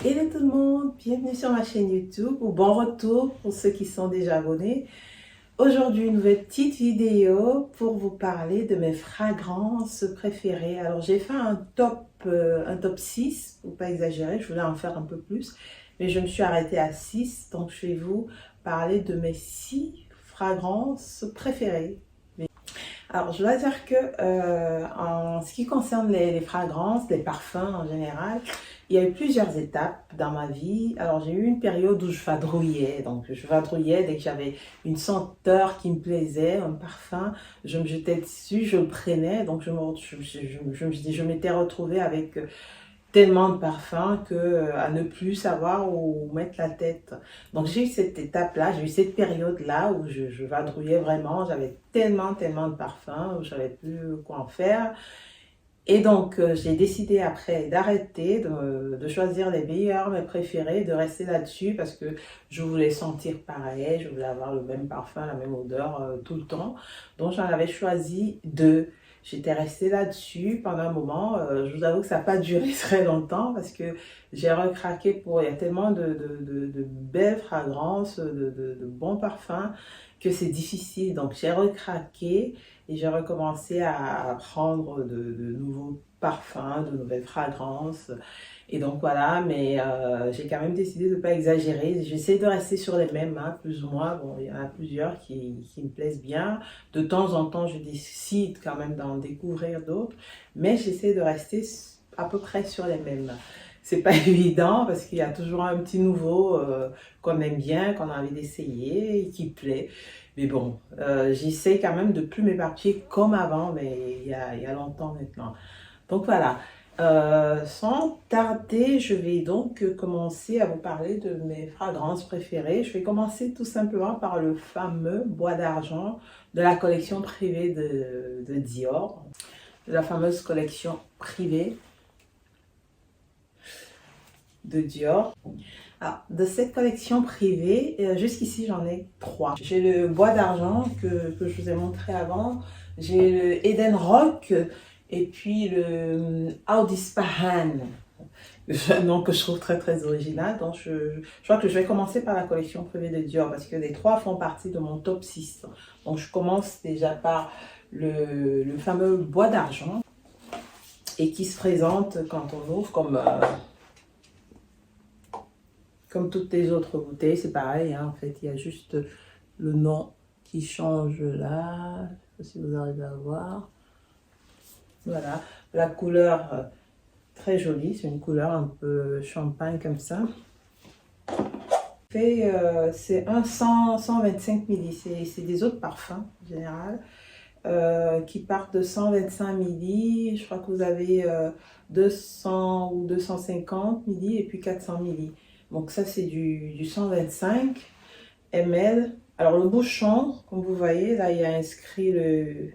Hello tout le monde, bienvenue sur ma chaîne YouTube ou bon retour pour ceux qui sont déjà abonnés. Aujourd'hui, une nouvelle petite vidéo pour vous parler de mes fragrances préférées. Alors j'ai fait un top 6, pour pas exagérer, je voulais en faire un peu plus, mais je me suis arrêtée à 6, donc je vais vous parler de mes 6 fragrances préférées. Alors, je dois dire que en ce qui concerne les fragrances, les parfums en général, il y a eu plusieurs étapes dans ma vie. Alors, j'ai eu une période où je vadrouillais. Donc, je vadrouillais dès que j'avais une senteur qui me plaisait, un parfum, je me jetais dessus, je le prenais. Donc, je m'étais retrouvée avec tellement de parfums que à ne plus savoir où mettre la tête. Donc j'ai eu cette étape-là, j'ai eu cette période-là où je vadrouillais vraiment, j'avais tellement de parfums, où je savais plus quoi en faire. Et donc j'ai décidé après d'arrêter, de choisir les meilleurs, mes préférés, de rester là-dessus parce que je voulais sentir pareil, je voulais avoir le même parfum, la même odeur tout le temps. Donc j'en avais choisi deux. J'étais restée là-dessus pendant un moment. Je vous avoue que ça n'a pas duré très longtemps parce que j'ai recraqué pour... Il y a tellement de belles fragrances, de bons parfums que c'est difficile. Donc j'ai recraqué et j'ai recommencé à prendre de nouveaux parfums, de nouvelles fragrances. Et donc voilà, mais j'ai quand même décidé de ne pas exagérer. J'essaie de rester sur les mêmes, hein, plus ou moins. Bon, il y en a plusieurs qui me plaisent bien. De temps en temps, je décide quand même d'en découvrir d'autres. Mais j'essaie de rester à peu près sur les mêmes. C'est pas évident parce qu'il y a toujours un petit nouveau qu'on aime bien, qu'on a envie d'essayer et qui plaît. Mais bon, j'essaie quand même de plus m'éparpiller comme avant, mais il y a longtemps maintenant. Donc voilà. Sans tarder, je vais donc commencer à vous parler de mes fragrances préférées. Je vais commencer tout simplement par le fameux bois d'argent de la collection privée de Dior, de la fameuse collection privée de Dior. Alors, de cette collection privée, jusqu'ici j'en ai 3. J'ai le bois d'argent que je vous ai montré avant, j'ai le Eden Rock, et puis le Audispahan, un nom que je trouve très original. Donc je crois que je vais commencer par la collection privée de Dior parce que les 3 font partie de mon top 6. Donc je commence déjà par le fameux bois d'argent et qui se présente quand on ouvre comme toutes les autres bouteilles. C'est pareil, hein, en fait il y a juste le nom qui change là. Je ne sais pas si vous arrivez à voir. Voilà, la couleur très jolie, c'est une couleur un peu champagne comme ça. C'est un 125 ml, c'est des autres parfums en général qui partent de 125 ml. Je crois que vous avez 200 ou 250 ml et puis 400 ml. Donc ça c'est du 125 ml. Alors le bouchon, comme vous voyez, là il y a inscrit le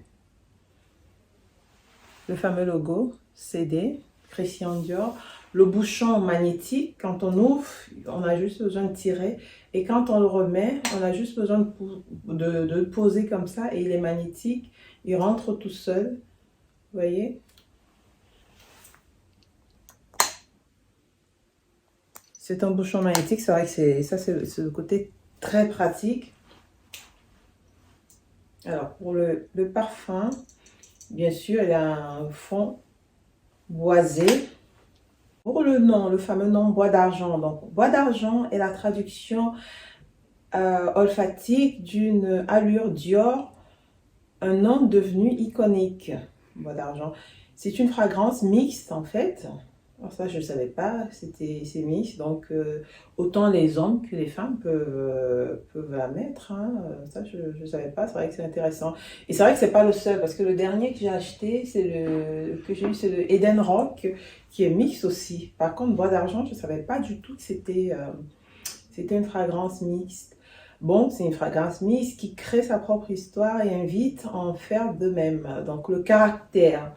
fameux logo CD, Christian Dior. Le bouchon magnétique, quand on ouvre, on a juste besoin de tirer. Et quand on le remet, on a juste besoin de le poser comme ça. Et il est magnétique, il rentre tout seul. Vous voyez? C'est un bouchon magnétique, c'est vrai que c'est le côté très pratique. Alors, pour le parfum, bien sûr, il a un fond boisé. Pour le nom, le fameux nom bois d'argent. Donc, bois d'argent est la traduction olfactique d'une allure Dior, un nom devenu iconique. Bois d'argent. C'est une fragrance mixte en fait. Alors ça, je ne savais pas, c'est mixte. Donc, autant les hommes que les femmes peuvent la mettre. Hein. Ça, je ne savais pas. C'est vrai que c'est intéressant. Et c'est vrai que ce n'est pas le seul, parce que le dernier que j'ai acheté, c'est le Eden Rock, qui est mixte aussi. Par contre, bois d'argent, je ne savais pas du tout que c'était une fragrance mixte. Bon, c'est une fragrance mixte qui crée sa propre histoire et invite à en faire de même. Donc, le caractère.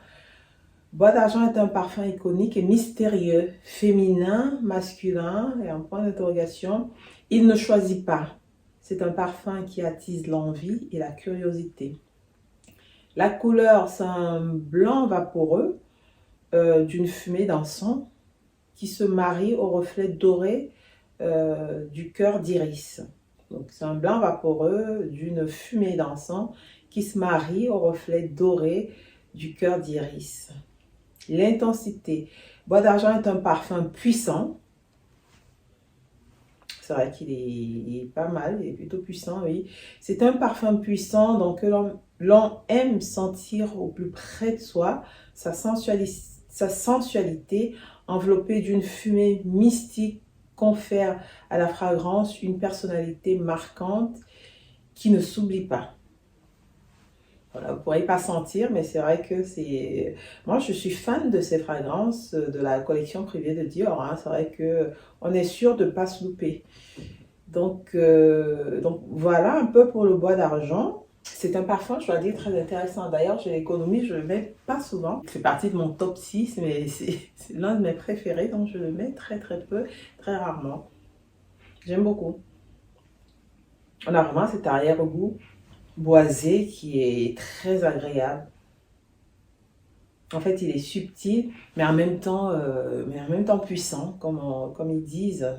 Bois d'argent est un parfum iconique et mystérieux, féminin, masculin, et un point d'interrogation. Il ne choisit pas. C'est un parfum qui attise l'envie et la curiosité. La couleur, c'est un blanc vaporeux d'une fumée d'encens. qui se marie au reflet doré du cœur d'iris. Donc c'est un blanc vaporeux d'une fumée d'encens qui se marie au reflet doré du cœur d'iris. L'intensité. Bois d'argent est un parfum puissant. C'est vrai qu'il est pas mal, il est plutôt puissant, oui. C'est un parfum puissant, donc l'on aime sentir au plus près de soi sa sensualité enveloppée d'une fumée mystique confère à la fragrance une personnalité marquante qui ne s'oublie pas. Voilà, vous ne pourrez pas sentir, mais c'est vrai que c'est... Moi, je suis fan de ces fragrances de la collection privée de Dior. Hein. C'est vrai qu'on est sûr de ne pas se louper. Donc voilà un peu pour le bois d'argent. C'est un parfum, je dois dire, très intéressant. D'ailleurs, je l'économise, je ne le mets pas souvent. Il fait partie de mon top 6, mais c'est l'un de mes préférés, donc je le mets très peu, très rarement. J'aime beaucoup. On a vraiment cet arrière-goût boisé qui est très agréable. En fait, il est subtil, mais en même temps puissant, comme ils disent.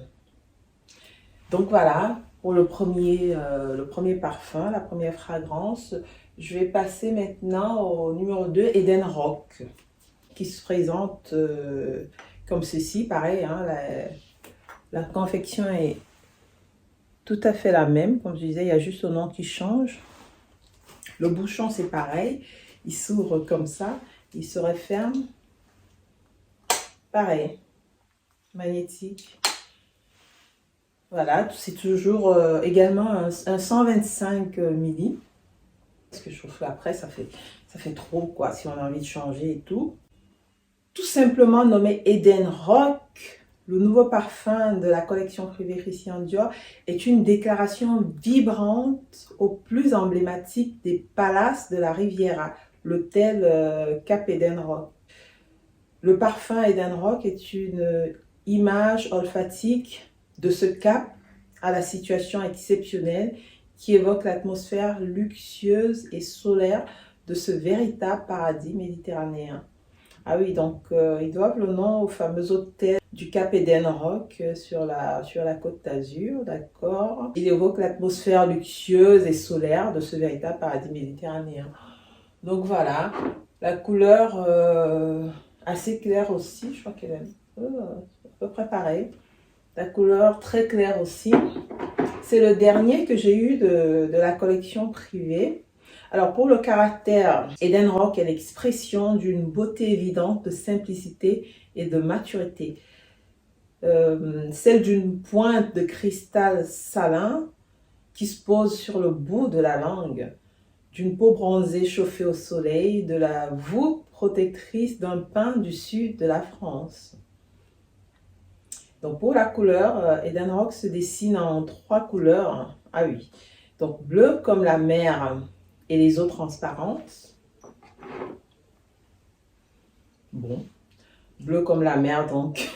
Donc voilà, pour le premier parfum, la première fragrance. Je vais passer maintenant au numéro 2, Eden Rock, qui se présente comme ceci. Pareil, hein, la confection est tout à fait la même. Comme je disais, il y a juste le nom qui change. Le bouchon, c'est pareil. Il s'ouvre comme ça. Il se referme. Pareil. Magnétique. Voilà, c'est toujours également un 125 milli. Parce que je trouve qu'après, ça fait trop, quoi, si on a envie de changer et tout. Tout simplement nommé Eden Rock, le nouveau parfum de la collection privée Christian Dior, est une déclaration vibrante au plus emblématique des palaces de la Riviera, l'hôtel Cap Eden Rock. Le parfum Eden Rock est une image olfactique de ce cap à la situation exceptionnelle qui évoque l'atmosphère luxueuse et solaire de ce véritable paradis méditerranéen. Ah oui, donc ils doivent le nom au fameux hôtel du Cap Eden Rock sur la côte d'Azur, d'accord. Il évoque l'atmosphère luxueuse et solaire de ce véritable paradis méditerranéen. Donc voilà, la couleur assez claire aussi, je crois qu'elle est à peu près pareille. La couleur très claire aussi. C'est le dernier que j'ai eu de la collection privée. Alors pour le caractère, Eden Rock est l'expression d'une beauté évidente, de simplicité et de maturité. Celle d'une pointe de cristal salin qui se pose sur le bout de la langue, d'une peau bronzée chauffée au soleil, de la voûte protectrice d'un pin du sud de la France. Donc pour la couleur, Eden Rock se dessine en 3 couleurs. Ah oui, donc bleu comme la mer et les eaux transparentes. Bon, bleu comme la mer donc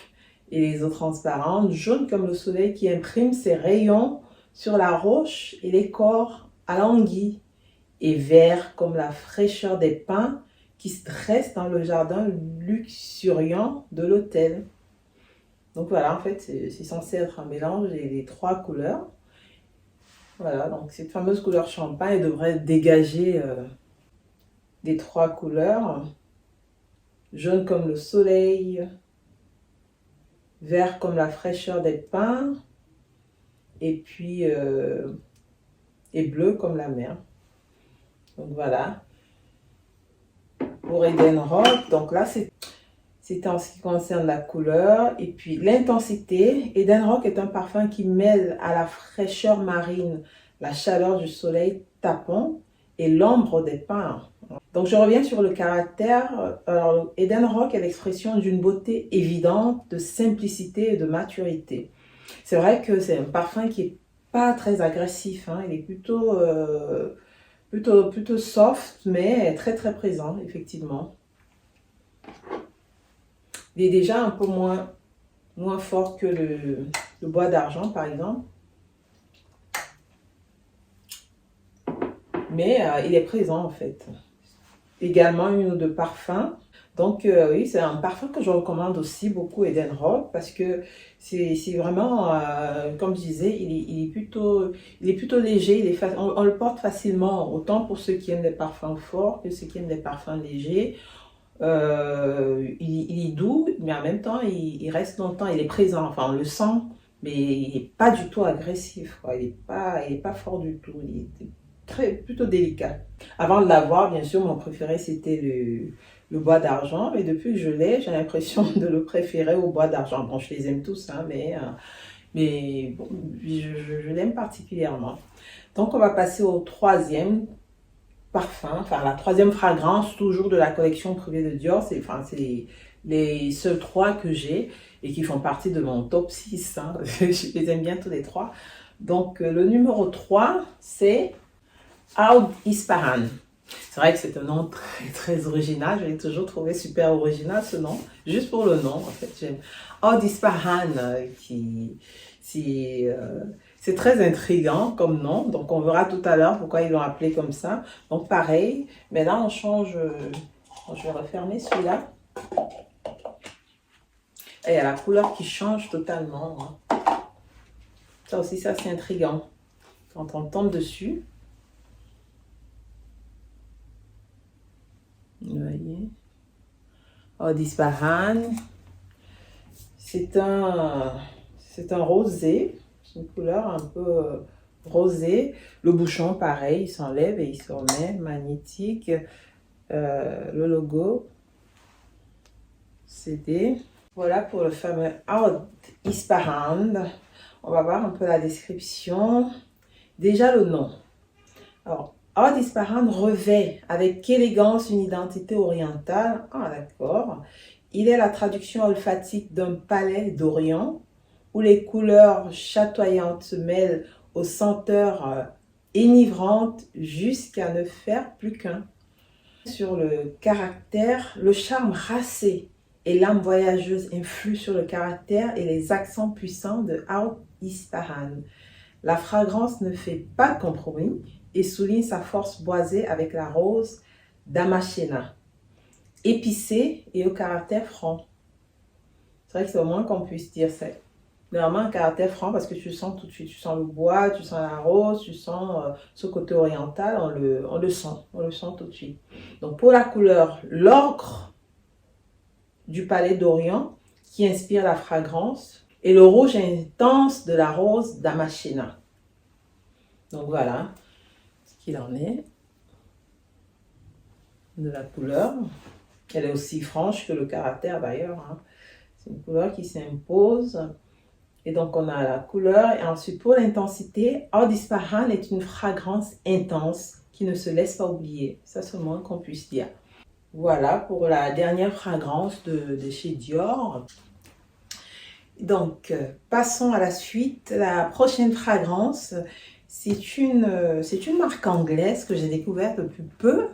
et les eaux transparentes. Jaune comme le soleil qui imprime ses rayons sur la roche et les corps à l'anguille. Et vert comme la fraîcheur des pins qui se dressent dans le jardin luxuriant de l'hôtel. Donc voilà, en fait, c'est censé être un mélange des 3 couleurs. Voilà, donc cette fameuse couleur champagne devrait dégager des 3 couleurs. Jaune comme le soleil, vert comme la fraîcheur des pins, et puis et bleu comme la mer. Donc voilà. Pour Eden Rock, donc là c'était en ce qui concerne la couleur. Et puis l'intensité. Eden Rock est un parfum qui mêle à la fraîcheur marine, la chaleur du soleil tapant et l'ombre des pins. Donc je reviens sur le caractère. Alors, Eden Rock est l'expression d'une beauté évidente, de simplicité et de maturité. C'est vrai que c'est un parfum qui n'est pas très agressif. Hein. Il est plutôt soft, mais très présent, effectivement. Il est déjà un peu moins fort que le bois d'argent, par exemple. Mais il est présent, en fait. Également, une ou deux parfums. Donc oui, c'est un parfum que je recommande aussi beaucoup, Eden Rock, parce que c'est vraiment, comme je disais, il est plutôt léger, on le porte facilement, autant pour ceux qui aiment les parfums forts que ceux qui aiment les parfums légers. Il est doux, mais en même temps, il reste longtemps, il est présent, enfin on le sent, mais il n'est pas du tout agressif, quoi. Il est pas fort du tout, il est plutôt délicat. Avant de l'avoir, bien sûr, mon préféré c'était le bois d'argent, mais depuis que je l'ai, j'ai l'impression de le préférer au bois d'argent. Bon, je les aime tous, hein, mais bon, je l'aime particulièrement. Donc on va passer au troisième parfum, enfin la troisième fragrance, toujours de la collection privée de Dior. C'est les seuls trois que j'ai et qui font partie de mon top 6. Hein. Je les aime bien tous les trois. Donc le numéro 3, c'est Oud Ispahan. C'est vrai que c'est un nom très original. Je l'ai toujours trouvé super original ce nom, juste pour le nom en fait. J'aime Oud Ispahan c'est très intriguant comme nom, donc on verra tout à l'heure pourquoi ils l'ont appelé comme ça. Donc pareil, mais là on change, je vais refermer celui-là. Et il y a la couleur qui change totalement. Hein. Ça aussi, ça c'est intriguant. Quand on tombe dessus, vous voyez, Oud Ispahan, c'est un rosé. C'est une couleur un peu rosée. Le bouchon, pareil, il s'enlève et il se remet. Magnétique. Le logo. CD. Voilà pour le fameux Oud Ispahan. On va voir un peu la description. Déjà le nom. Alors, Oud Ispahan revêt avec élégance une identité orientale. Ah, d'accord. Il est la traduction olfactique d'un palais d'Orient, où les couleurs chatoyantes se mêlent aux senteurs enivrantes jusqu'à ne faire plus qu'un. Sur le caractère, le charme racé et l'âme voyageuse influent sur le caractère et les accents puissants de Oud Ispahan. La fragrance ne fait pas de compromis et souligne sa force boisée avec la rose d'Amachena, épicée et au caractère franc. C'est vrai que c'est au moins qu'on puisse dire ça. Vraiment un caractère franc parce que tu sens tout de suite, tu sens le bois, tu sens la rose, tu sens ce côté oriental, on le sent tout de suite. Donc pour la couleur, l'ocre du palais d'Orient qui inspire la fragrance et le rouge intense de la rose d'Amachena. Donc voilà ce qu'il en est de la couleur. Elle est aussi franche que le caractère d'ailleurs. Hein. C'est une couleur qui s'impose. Et donc, on a la couleur. Et ensuite, pour l'intensité, Oud Ispahan est une fragrance intense qui ne se laisse pas oublier. Ça, c'est le moins qu'on puisse dire. Voilà pour la dernière fragrance de chez Dior. Donc, passons à la suite. La prochaine fragrance, c'est une marque anglaise que j'ai découverte depuis peu,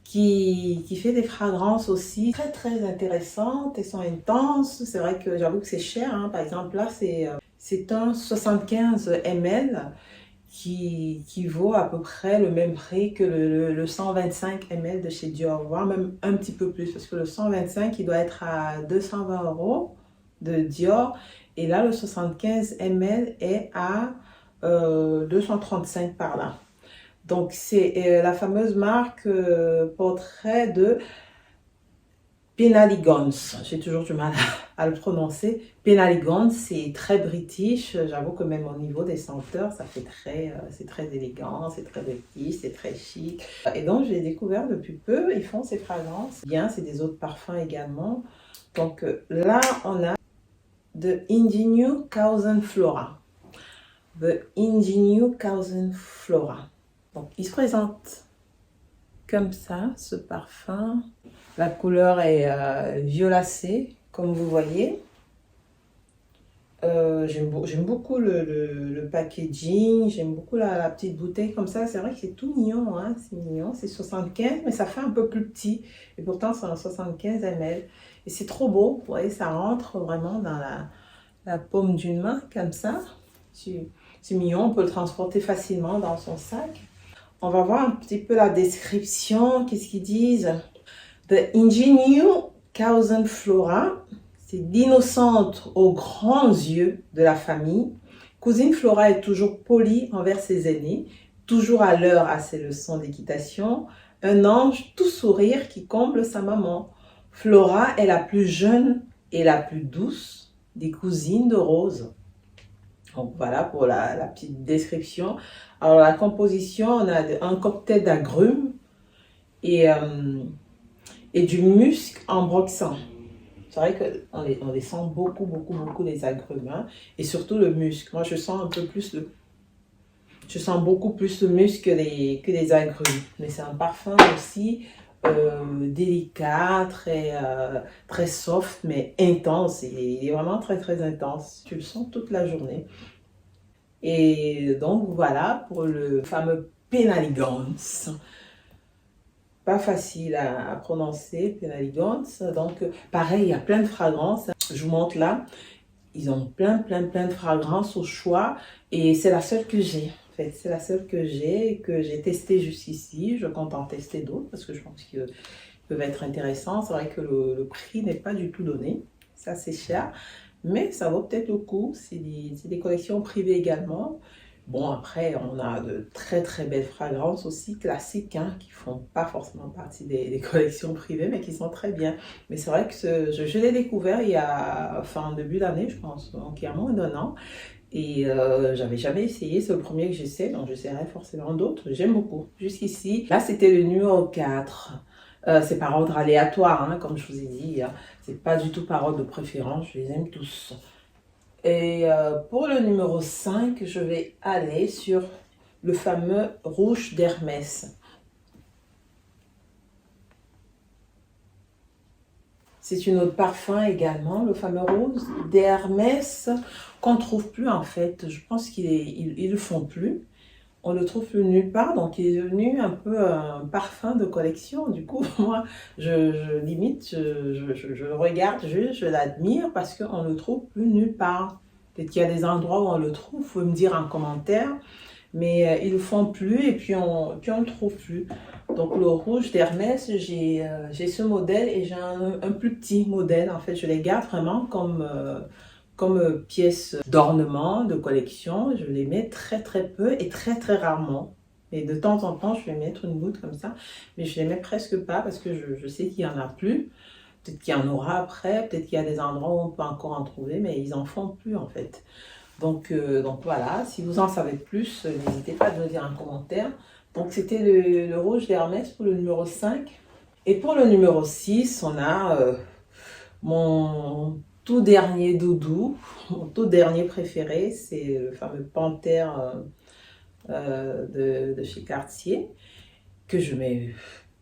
qui fait des fragrances aussi très intéressantes. Elles sont intenses. C'est vrai que j'avoue que c'est cher. Hein. Par exemple, là, c'est un 75 ml qui vaut à peu près le même prix que le 125 ml de chez Dior, voire même un petit peu plus. Parce que le 125, il doit être à 220 € de Dior. Et là, le 75 ml est à 235 par là. Donc, c'est la fameuse marque portrait de Penhaligon's. J'ai toujours du mal à le prononcer. Penhaligon's, c'est très british. J'avoue que même au niveau des senteurs, ça fait c'est très élégant, c'est très british, c'est très chic. Et donc, je l'ai découvert depuis peu. Ils font ces fragrances. Bien, c'est des autres parfums également. Donc, là, on a The Ingenue Thousand Flora. The Ingenue Thousand Flora. Donc, il se présente comme ça, ce parfum. La couleur est violacée, comme vous voyez. J'aime beaucoup le packaging, j'aime beaucoup la petite bouteille comme ça. C'est vrai que c'est tout mignon, hein, c'est mignon. C'est 75, mais ça fait un peu plus petit. Et pourtant, c'est un 75 ml. Et c'est trop beau, vous voyez, ça rentre vraiment dans la paume d'une main, comme ça. C'est mignon, on peut le transporter facilement dans son sac. On va voir un petit peu la description, qu'est-ce qu'ils disent. The Ingenue Cousin Flora, c'est l'innocente aux grands yeux de la famille. Cousine Flora est toujours polie envers ses aînés, toujours à l'heure à ses leçons d'équitation, un ange tout sourire qui comble sa maman. Flora est la plus jeune et la plus douce des cousines de Rose. Donc voilà pour la petite description. Alors la composition, on a un cocktail d'agrumes et du musc en broxant. C'est vrai qu'on les sent beaucoup les agrumes, hein, et surtout le musc. Moi je sens je sens beaucoup plus le musc que les agrumes. Mais c'est un parfum aussi délicat, très soft, mais intense. Il est vraiment très intense. Tu le sens toute la journée. Et donc voilà pour le fameux Penaligance. Pas facile à prononcer, Penaligance. Donc pareil, il y a plein de fragrances. Je vous montre là. Ils ont plein de fragrances au choix. Et c'est la seule que j'ai. En fait, c'est la seule que j'ai testée jusqu'ici. Je compte en tester d'autres parce que je pense qu'ils peuvent être intéressants. C'est vrai que le prix n'est pas du tout donné. C'est assez cher. Mais ça vaut peut-être le coup. C'est des collections privées également. Bon, après, on a de très belles fragrances aussi, classiques, hein, qui font pas forcément partie des collections privées, mais qui sont très bien. Mais c'est vrai que je l'ai découvert il y a, en début d'année, je pense, donc il y a moins d'1 an. Et j'avais jamais essayé, c'est le premier que j'essaie, donc j'essaierai forcément d'autres. J'aime beaucoup. Jusqu'ici, là, c'était le numéro 4. C'est par ordre aléatoire, hein, comme je vous ai dit. Hein. C'est pas du tout par ordre de préférence, je les aime tous. Et pour le numéro 5, je vais aller sur le fameux rouge d'Hermès. C'est une autre parfum également, le fameux rose d'Hermès, qu'on ne trouve plus en fait. Je pense qu'ils le font plus. On le trouve plus nulle part, donc il est devenu un peu un parfum de collection. Du coup, moi, limite, je le regarde juste, je l'admire parce qu'on ne le trouve plus nulle part. Peut-être qu'il y a des endroits où on le trouve, il faut me dire en commentaire, mais ils ne le font plus et puis on ne le trouve plus. Donc le rouge d'Hermès, j'ai ce modèle et j'ai un plus petit modèle. En fait, je les garde vraiment comme pièces d'ornement, de collection. Je les mets très peu et très rarement. Et de temps en temps, je vais mettre une goutte comme ça, mais je les mets presque pas parce que je sais qu'il n'y en a plus. Peut-être qu'il y en aura après, peut-être qu'il y a des endroits où on peut encore en trouver, mais ils en font plus en fait. Donc voilà, si vous en savez plus, n'hésitez pas à me le dire en commentaire. Donc c'était le rouge d'Hermès pour le numéro 5. Et pour le numéro 6, on a mon tout dernier doudou, mon tout dernier préféré, c'est le fameux Panthère de chez Cartier, que je mets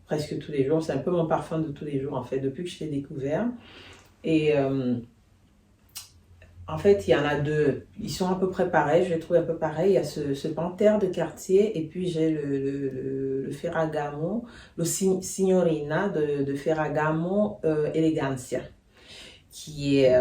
presque tous les jours. C'est un peu mon parfum de tous les jours en fait, depuis que je l'ai découvert. Et en fait, il y en a deux. Ils sont à peu près pareils, je les trouve à peu pareils. Il y a ce Panthère de Cartier et puis j'ai le Ferragamo, le Signorina de Ferragamo Elegancia, qui est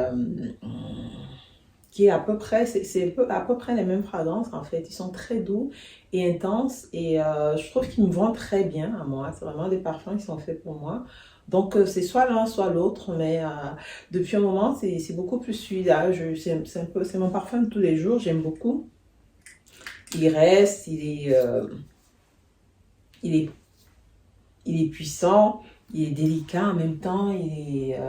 à peu près, c'est à peu près les mêmes fragrances en fait. Ils sont très doux et intenses et je trouve qu'ils me vont très bien à moi. C'est vraiment des parfums qui sont faits pour moi. Donc c'est soit l'un soit l'autre, mais depuis un moment c'est beaucoup plus celui-là. C'est mon parfum de tous les jours, j'aime beaucoup. Il reste, il est puissant, il est délicat en même temps, il est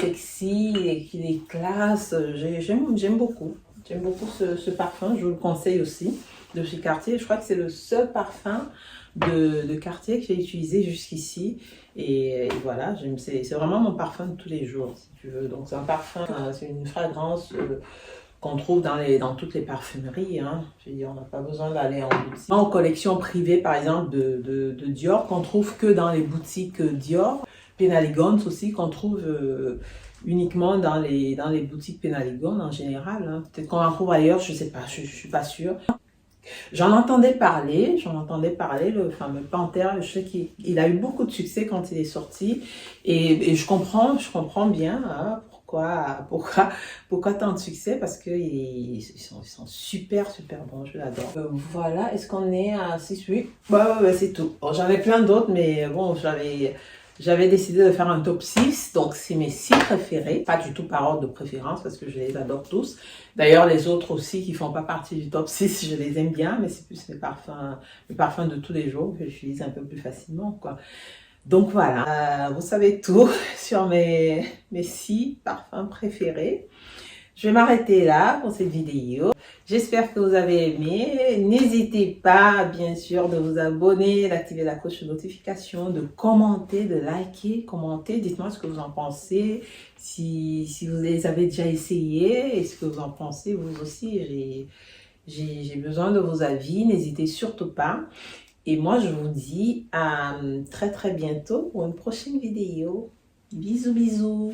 sexy, il est classe. J'aime beaucoup. J'aime beaucoup ce parfum, je vous le conseille aussi, de chez Cartier. Je crois que c'est le seul parfum de Cartier que j'ai utilisé jusqu'ici. Et voilà, c'est vraiment mon parfum de tous les jours, si tu veux. Donc c'est un parfum, c'est une fragrance qu'on trouve dans toutes les parfumeries. Hein. Je veux dire, on n'a pas besoin d'aller en boutique. En collection privée, par exemple, de Dior, qu'on trouve que dans les boutiques Dior. Penaligance aussi, qu'on trouve uniquement dans les boutiques Penaligance en général. Hein. Peut-être qu'on en trouve ailleurs, je ne sais pas, je ne suis pas sûre. J'en entendais parler, le fameux Panthère. Je sais qu'il a eu beaucoup de succès quand il est sorti. Et je comprends bien hein, pourquoi tant de succès, parce qu'ils sont super bons, je l'adore. Voilà, est-ce qu'on est à 6? Oui, ouais, c'est tout. Bon, j'en ai plein d'autres, mais bon, J'avais décidé de faire un top 6, donc c'est mes 6 préférés, pas du tout par ordre de préférence parce que je les adore tous. D'ailleurs, les autres aussi qui font pas partie du top 6, je les aime bien, mais c'est plus mes parfums de tous les jours que j'utilise un peu plus facilement, quoi. Donc voilà, vous savez tout sur mes 6 parfums préférés. Je vais m'arrêter là pour cette vidéo. J'espère que vous avez aimé. N'hésitez pas, bien sûr, de vous abonner, d'activer la cloche de notification, de commenter, de liker, commenter. Dites-moi ce que vous en pensez. Si vous les avez déjà essayés, et ce que vous en pensez vous aussi. J'ai besoin de vos avis. N'hésitez surtout pas. Et moi, je vous dis à très très bientôt pour une prochaine vidéo. Bisous, bisous.